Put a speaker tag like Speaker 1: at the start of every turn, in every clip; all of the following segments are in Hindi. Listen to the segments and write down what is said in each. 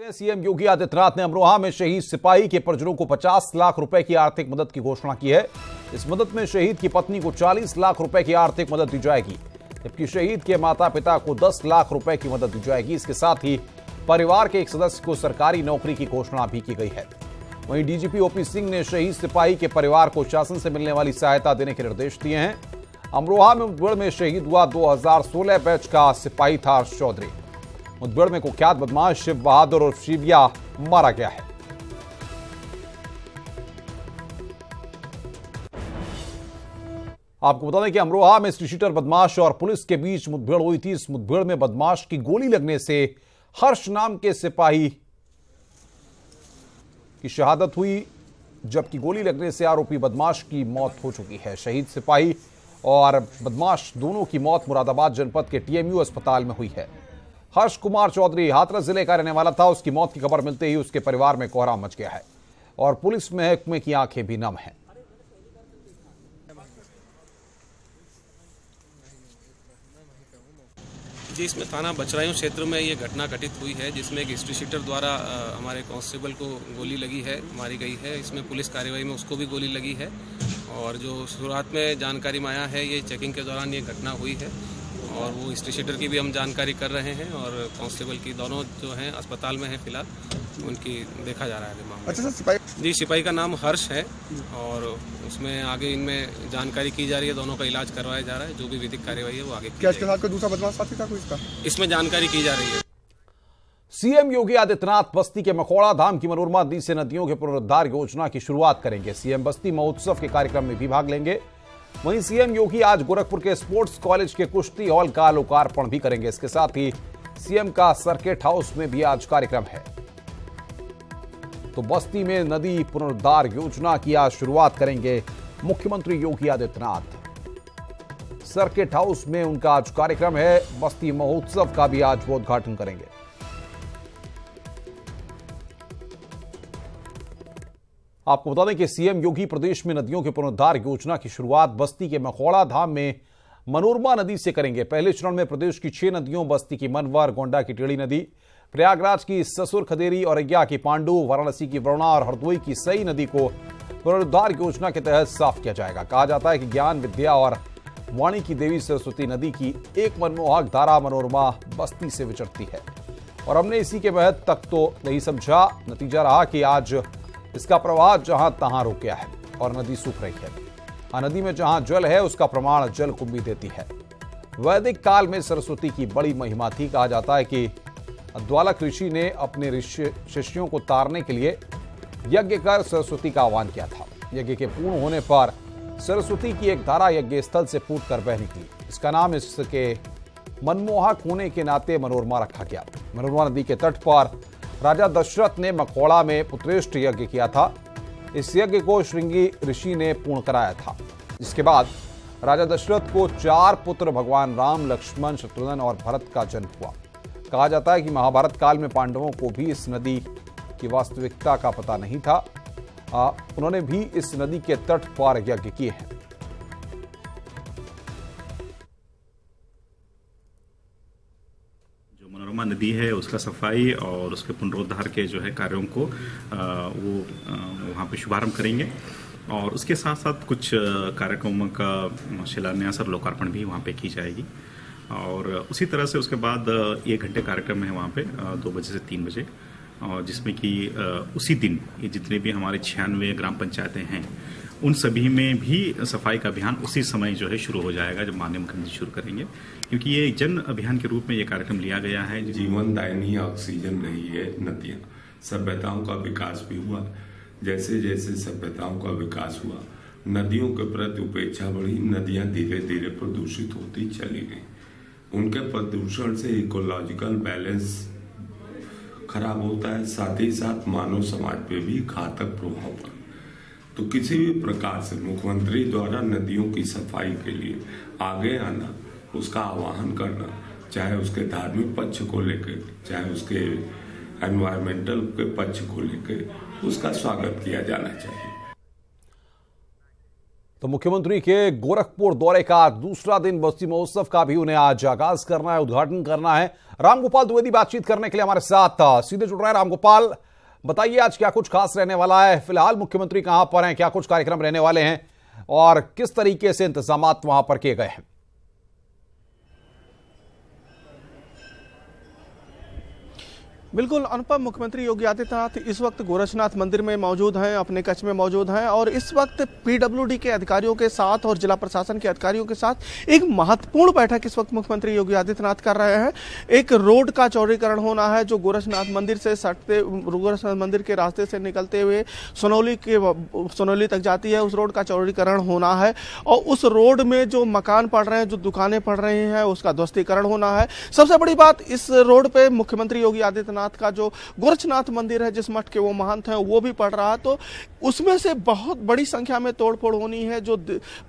Speaker 1: सीएम योगी आदित्यनाथ ने अमरोहा में शहीद सिपाही के परिजनों को 50 लाख रुपए की आर्थिक मदद की घोषणा की है। इस मदद में शहीद की पत्नी को 40 लाख रुपए की आर्थिक मदद दी जाएगी, जबकि शहीद के माता पिता को 10 लाख रुपए की मदद दी जाएगी। इसके साथ ही परिवार के एक सदस्य को सरकारी नौकरी की घोषणा भी की गई है। वहीं डीजीपी ओपी सिंह ने शहीद सिपाही के परिवार को शासन से मिलने वाली सहायता देने के निर्देश दिए हैं। अमरोहा में मुठभेड़ में शहीद हुआ 2016 बैच का सिपाही था हर्ष चौधरी। मुठभेड़ में कुख्यात बदमाश शिव बहादुर और शिविया मारा गया है। आपको बता दें कि अमरोहा में स्ट्रीटर बदमाश और पुलिस के बीच मुठभेड़ हुई थी। इस मुठभेड़ में बदमाश की गोली लगने से हर्ष नाम के सिपाही की शहादत हुई, जबकि गोली लगने से आरोपी बदमाश की मौत हो चुकी है। शहीद सिपाही और बदमाश दोनों की मौत मुरादाबाद जनपद के टीएमयू अस्पताल में हुई है। हर्ष कुमार चौधरी हाथरस जिले का रहने वाला था। उसकी मौत की खबर मिलते ही उसके परिवार में कोहराम मच गया है और पुलिस महकमे की आंखें भी नम हैं।
Speaker 2: जी, इसमें थाना बचरायूं क्षेत्र में ये घटना घटित हुई है, जिसमें एक स्ट्रीटर द्वारा हमारे कांस्टेबल को गोली लगी है, मारी गई है। इसमें पुलिस कार्रवाई में उसको भी गोली लगी है और जो शुरुआत में जानकारी में आया है, ये चेकिंग के दौरान ये घटना हुई है और वो स्ट्रीटर की भी हम जानकारी कर रहे हैं और कांस्टेबल की दोनों जो हैं अस्पताल में हैं फिलहाल, उनकी देखा जा रहा है मामला।
Speaker 3: अच्छा सर, सिपाही
Speaker 2: जी, सिपाही का नाम हर्ष है और उसमें आगे इनमें जानकारी की जा रही है, दोनों का इलाज करवाया जा रहा है। जो भी विधिक कार्यवाही है वो आगे
Speaker 3: क्या इसके साथ कोई दूसरा बदमाश साथी था कोई इसका?
Speaker 2: इसमें जानकारी की जा रही है।
Speaker 1: सीएम योगी आदित्यनाथ बस्ती के मखौड़ा धाम की मनोरमा नदी से नदियों के पुनरुद्धार योजना की शुरुआत करेंगे। सीएम बस्ती महोत्सव के कार्यक्रम में भी भाग लेंगे। वहीं सीएम योगी आज गोरखपुर के स्पोर्ट्स कॉलेज के कुश्ती हॉल का लोकार्पण भी करेंगे। इसके साथ ही सीएम का सर्किट हाउस में भी आज कार्यक्रम है। तो बस्ती में नदी पुनरुद्धार योजना की आज शुरुआत करेंगे मुख्यमंत्री योगी आदित्यनाथ। सर्किट हाउस में उनका आज कार्यक्रम है। बस्ती महोत्सव का भी आज वो उद्घाटन करेंगे। आपको बता दें कि सीएम योगी प्रदेश में नदियों के पुनरुद्धार योजना की शुरुआत बस्ती के मखौड़ा धाम में मनोरमा नदी से करेंगे। पहले चरण में प्रदेश की 6 नदियों बस्ती की मनवर, गोंडा की टेढ़ी नदी, प्रयागराज की ससुर खदेरी, औरैया की पांडु, वाराणसी की वरुणा और हरदोई की सई नदी को पुनरुद्धार योजना के तहत साफ किया जाएगा। कहा जाता है कि ज्ञान, विद्या और वाणी की देवी सरस्वती नदी की एक मनमोहक धारा मनोरमा बस्ती से विचरती है और हमने इसी के महत्व तक तो नहीं समझा। नतीजा रहा कि आज इसका प्रवाह जहां तहां रुक गया है और नदी सूख रही है। नदी में जहां जल है उसका प्रमाण जल कुंभी देती है। वैदिक काल में सरस्वती की बड़ी महिमा थी। कहा जाता है कि द्वालक ऋषि ने अपने शिष्यों को तारने के लिए यज्ञ कर सरस्वती का आह्वान किया था। यज्ञ के पूर्ण होने पर सरस्वती की एक धारा यज्ञ स्थल से फूट कर बह निकली। इसका नाम इसके मनमोहक होने के नाते मनोरमा रखा गया। मनोरमा नदी के तट पर राजा दशरथ ने मखौड़ा में पुत्रेष्ठ यज्ञ किया था। इस यज्ञ को श्रृंगी ऋषि ने पूर्ण कराया था, जिसके बाद राजा दशरथ को 4 पुत्र भगवान राम, लक्ष्मण, शत्रुघ्न और भरत का जन्म हुआ। कहा जाता है कि महाभारत काल में पांडवों को भी इस नदी की वास्तविकता का पता नहीं था। उन्होंने भी इस नदी के तट पर यज्ञ किए हैं।
Speaker 4: मनोरमा नदी है उसका सफाई और उसके पुनरुद्धार के जो है कार्यों को वो वहाँ पे शुभारंभ करेंगे और उसके साथ साथ कुछ कार्यक्रमों का शिलान्यास और लोकार्पण भी वहाँ पे की जाएगी। और उसी तरह से उसके बाद 1 घंटे कार्यक्रम है वहाँ पे 2 बजे से 3 बजे, और जिसमें कि उसी दिन ये जितने भी हमारे 96 ग्राम पंचायतें हैं उन सभी में भी सफाई का अभियान उसी समय जो है शुरू हो जाएगा जब माननीय मुख्यमंत्री शुरू करेंगे, क्योंकि ये जन अभियान के रूप में ये कार्यक्रम लिया गया है।
Speaker 5: जीवन दायिनी ऑक्सीजन रही है नदियाँ। सभ्यताओं का विकास भी हुआ। जैसे जैसे सभ्यताओं का विकास हुआ, नदियों के प्रति उपेक्षा बढ़ी। नदियाँ धीरे धीरे प्रदूषित होती चली गई। उनके प्रदूषण से इकोलॉजिकल बैलेंस खराब होता है, साथ ही साथ मानव समाज पे भी घातक प्रभाव पड़ता है। तो किसी भी प्रकार से मुख्यमंत्री द्वारा नदियों की सफाई के लिए आगे आना, उसका आह्वान करना, चाहे उसके धार्मिक पक्ष को लेकर, चाहे उसके एनवायरमेंटल के पक्ष को लेकर, उसका स्वागत किया जाना चाहिए।
Speaker 1: तो मुख्यमंत्री के गोरखपुर दौरे का दूसरा दिन बस्ती महोत्सव का भी उन्हें आज आगाज करना है, उद्घाटन करना है। रामगोपाल द्विवेदी बातचीत करने के लिए हमारे साथ सीधे जुड़ रहे हैं। रामगोपाल, बताइए आज क्या कुछ खास रहने वाला है? फिलहाल मुख्यमंत्री कहां पर हैं, क्या कुछ कार्यक्रम रहने वाले हैं और किस तरीके से इंतजामात वहां पर किए गए हैं?
Speaker 6: बिल्कुल अनुपम, मुख्यमंत्री योगी आदित्यनाथ इस वक्त गोरक्षनाथ मंदिर में मौजूद हैं, अपने कक्ष में मौजूद हैं और इस वक्त पीडब्ल्यूडी के अधिकारियों के साथ और जिला प्रशासन के अधिकारियों के साथ एक महत्वपूर्ण बैठक इस वक्त मुख्यमंत्री योगी आदित्यनाथ कर रहे हैं। एक रोड का चौड़ीकरण होना है जो गोरक्षनाथ मंदिर से सटते, गोरक्षनाथ मंदिर के रास्ते से निकलते हुए सोनौली तक जाती है, उस रोड का चौड़ीकरण होना है और उस रोड में जो मकान पड़ रहे हैं, जो दुकानें पड़ रही हैं, उसका ध्वस्तीकरण होना है। सबसे बड़ी बात, इस रोड पे मुख्यमंत्री योगी आदित्यनाथ का जो गोरक्षनाथ मंदिर है, जिस मठ के वो महंत हैं, वो भी पड़ रहा है, तो उसमें से बहुत बड़ी संख्या में तोड़फोड़ होनी है। जो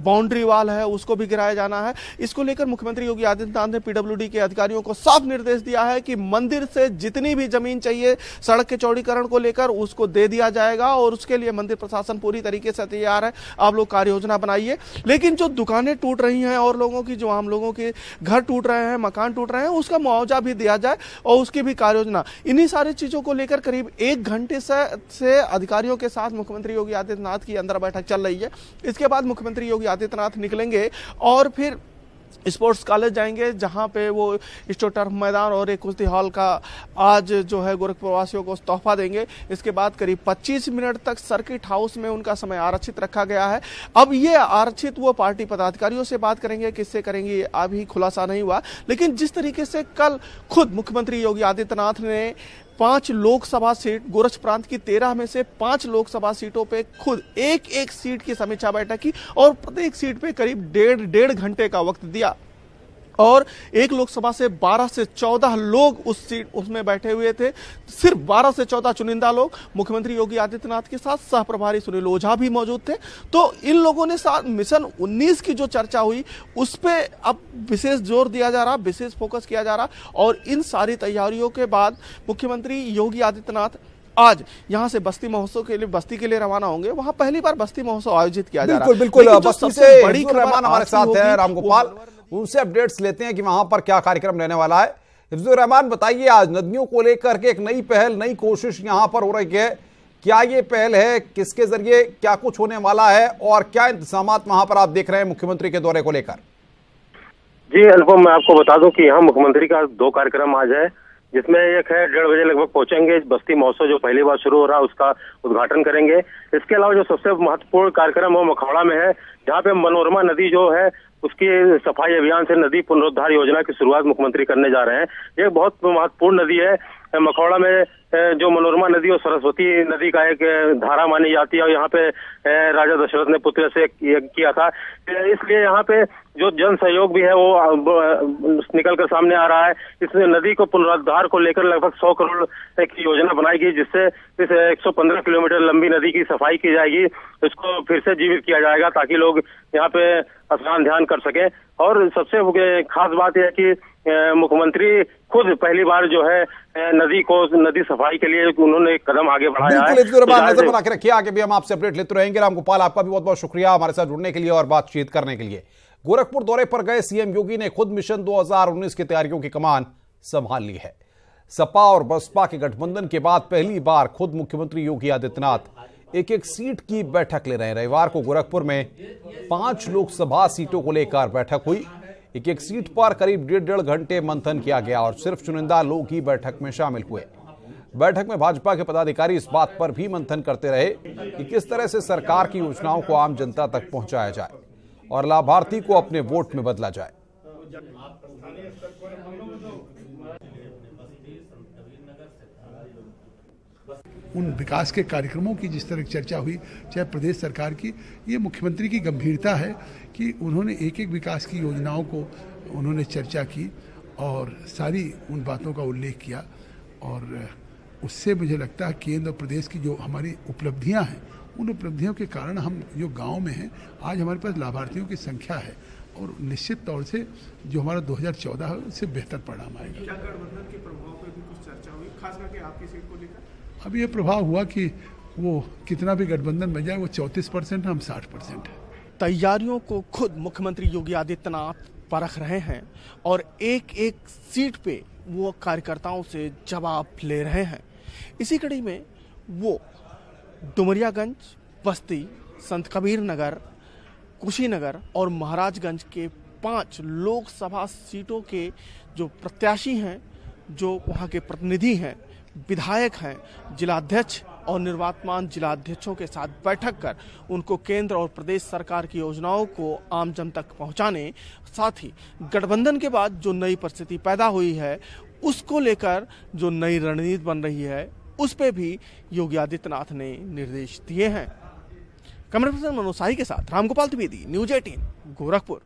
Speaker 6: बाउंड्री वाल है उसको भी गिराया जाना है। इसको लेकर मुख्यमंत्री योगी आदित्यनाथ ने पीडब्ल्यूडी के अधिकारियों को साफ निर्देश दिया है कि मंदिर से जितनी भी जमीन चाहिए सड़क के चौड़ीकरण को लेकर उसको दे दिया जाएगा और उसके लिए मंदिर प्रशासन पूरी तरीके से तैयार है। आप लोग कार्य योजना बनाइए। लेकिन जो दुकानें टूट रही हैं और लोगों की, जो आम लोगों के घर टूट रहे हैं, मकान टूट रहे हैं, उसका मुआवजा भी दिया जाए और उसकी भी कार्य योजना। इन्हीं सारी चीजों को लेकर करीब 1 घंटे से अधिकारियों के साथ मुख्यमंत्री योगी आदित्यनाथ की अंदर बैठक चल रही है। इसके बाद मुख्यमंत्री योगी आदित्यनाथ निकलेंगे और फिर स्पोर्ट्स कॉलेज जाएंगे, जहां पे वो स्टेट टर्फ मैदान और एक कुश्ती हॉल का आज जो है गोरखपुर वासियों को तोहफा देंगे। इसके बाद करीब 25 मिनट तक सर्किट हाउस में उनका समय आरक्षित रखा गया है। अब ये आरक्षित वो पार्टी पदाधिकारियों से बात करेंगे, किससे करेंगे अभी खुलासा नहीं हुआ। लेकिन जिस तरीके से कल खुद मुख्यमंत्री योगी आदित्यनाथ ने 5 लोकसभा सीट, गोरक्ष प्रांत की 13 में से 5 लोकसभा सीटों पे खुद एक सीट की समीक्षा बैठक की और प्रत्येक सीट पे करीब डेढ़ घंटे का वक्त दिया और एक लोकसभा से 12 से 14 लोग उसमें बैठे हुए थे। सिर्फ 12 से 14 चुनिंदा लोग। मुख्यमंत्री योगी आदित्यनाथ के साथ सह प्रभारी सुनील ओझा भी मौजूद थे। तो इन लोगों ने साथ मिशन 19 की जो चर्चा हुई उस पर अब विशेष जोर दिया जा रहा, विशेष फोकस किया जा रहा और इन सारी तैयारियों के बाद मुख्यमंत्री योगी आदित्यनाथ आज यहां से बस्ती महोत्सव के लिए, बस्ती के लिए रवाना होंगे। वहां पहली बार बस्ती महोत्सव आयोजित किया जा रहा है।
Speaker 1: बिल्कुल बस्ती से बड़ी रहमान हमारे साथ है। रामगोपाल, उनसे अपडेट्स लेते हैं कि वहां पर क्या कार्यक्रम रहने वाला है। हिफ्जुर रहमान, बताइए आज नदियों को लेकर के एक नई पहल, नई कोशिश यहां पर हो रही है। क्या ये पहल है, किसके जरिए क्या कुछ होने वाला है और क्या इंतजामात वहां पर आप देख रहे हैं मुख्यमंत्री के दौरे को लेकर?
Speaker 7: जी अनुपम, मैं आपको बता दूं कि यहाँ मुख्यमंत्री का 2 कार्यक्रम आज है, जिसमें एक है 1:30 बजे लगभग पहुंचेंगे। बस्ती महोत्सव जो पहली बार शुरू हो रहा है उसका उद्घाटन करेंगे। इसके अलावा जो सबसे महत्वपूर्ण कार्यक्रम वो मखौड़ा में है, जहाँ पे मनोरमा नदी जो है उसकी सफाई अभियान से नदी पुनरुद्धार योजना की शुरुआत मुख्यमंत्री करने जा रहे हैं। ये बहुत महत्वपूर्ण नदी है। मखौड़ा में जो मनोरमा नदी और सरस्वती नदी का एक धारा मानी जाती है और यहाँ पे राजा दशरथ ने पुत्र से किया था, इसलिए यहाँ पे जो जन सहयोग भी है वो निकल कर सामने आ रहा है। इस नदी को पुनरुद्धार को लेकर लगभग 100 करोड़ की योजना बनाई गई, जिससे इस 115 किलोमीटर लंबी नदी की सफाई की जाएगी। इसको फिर से जीवित किया जाएगा ताकि लोग यहाँ पे स्नान ध्यान कर सकें। और सबसे खास बात यह है कि मुख्यमंत्री खुद पहली बार जो है नदी सफाई के लिए उन्होंने एक कदम आगे बढ़ाया है।
Speaker 1: नजर बना के रखिए, आगे भी हम आपसे अपडेट लेते रहेंगे। रामगोपाल, आपका भी बहुत बहुत शुक्रिया हमारे साथ जुड़ने के लिए और बातचीत करने के लिए। गोरखपुर दौरे पर गए सीएम योगी ने खुद मिशन 2019 की तैयारियों की कमान संभाल ली है। सपा और बसपा के गठबंधन के बाद पहली बार खुद मुख्यमंत्री योगी आदित्यनाथ एक सीट की बैठक ले रहे हैं। रविवार को गोरखपुर में 5 लोकसभा सीटों को लेकर बैठक हुई। एक सीट पर करीब 1.5 घंटे मंथन किया गया और सिर्फ चुनिंदा लोग ही बैठक में शामिल हुए। बैठक में भाजपा के पदाधिकारी इस बात पर भी मंथन करते रहे कि किस तरह से सरकार की योजनाओं को आम जनता तक पहुंचाया जाए और लाभार्थी को अपने वोट में बदला जाए।
Speaker 8: उन विकास के कार्यक्रमों की जिस तरह चर्चा हुई, चाहे प्रदेश सरकार की, ये मुख्यमंत्री की गंभीरता है कि उन्होंने एक विकास की योजनाओं को उन्होंने चर्चा की और सारी उन बातों का उल्लेख किया। और उससे मुझे लगता है केंद्र और प्रदेश की जो हमारी उपलब्धियां हैं, उन उपलब्धियों के कारण हम जो गांव में हैं आज हमारे पास लाभार्थियों की संख्या है और निश्चित तौर से जो हमारा 2014 है उससे बेहतर परिणाम आएगा।
Speaker 6: क्या गठबंधन के प्रभाव पर भी कुछ चर्चा हुई, खास करके आपकी सीट को लेकर?
Speaker 8: अब ये प्रभाव हुआ कि वो कितना भी गठबंधन बन जाए वो 34% है, हम 60% है।
Speaker 6: तैयारियों को खुद मुख्यमंत्री योगी आदित्यनाथ परख रहे हैं और एक एक सीट पे वो कार्यकर्ताओं से जवाब ले रहे हैं। इसी कड़ी में वो डुमरियागंज, बस्ती, संत कबीर नगर, कुशीनगर और महाराजगंज के 5 लोकसभा सीटों के जो प्रत्याशी हैं, जो वहाँ के प्रतिनिधि हैं, विधायक हैं, जिलाध्यक्ष और निर्वातमान जिलाध्यक्षों के साथ बैठक कर उनको केंद्र और प्रदेश सरकार की योजनाओं को आम जन तक पहुंचाने, साथ ही गठबंधन के बाद जो नई परिस्थिति पैदा हुई है उसको लेकर जो नई रणनीति बन रही है उस पे भी योगी आदित्यनाथ ने निर्देश दिए हैं। कैमरा पर्सन मनोज शाही के साथ रामगोपाल द्विवेदी, न्यूज़ 18, गोरखपुर।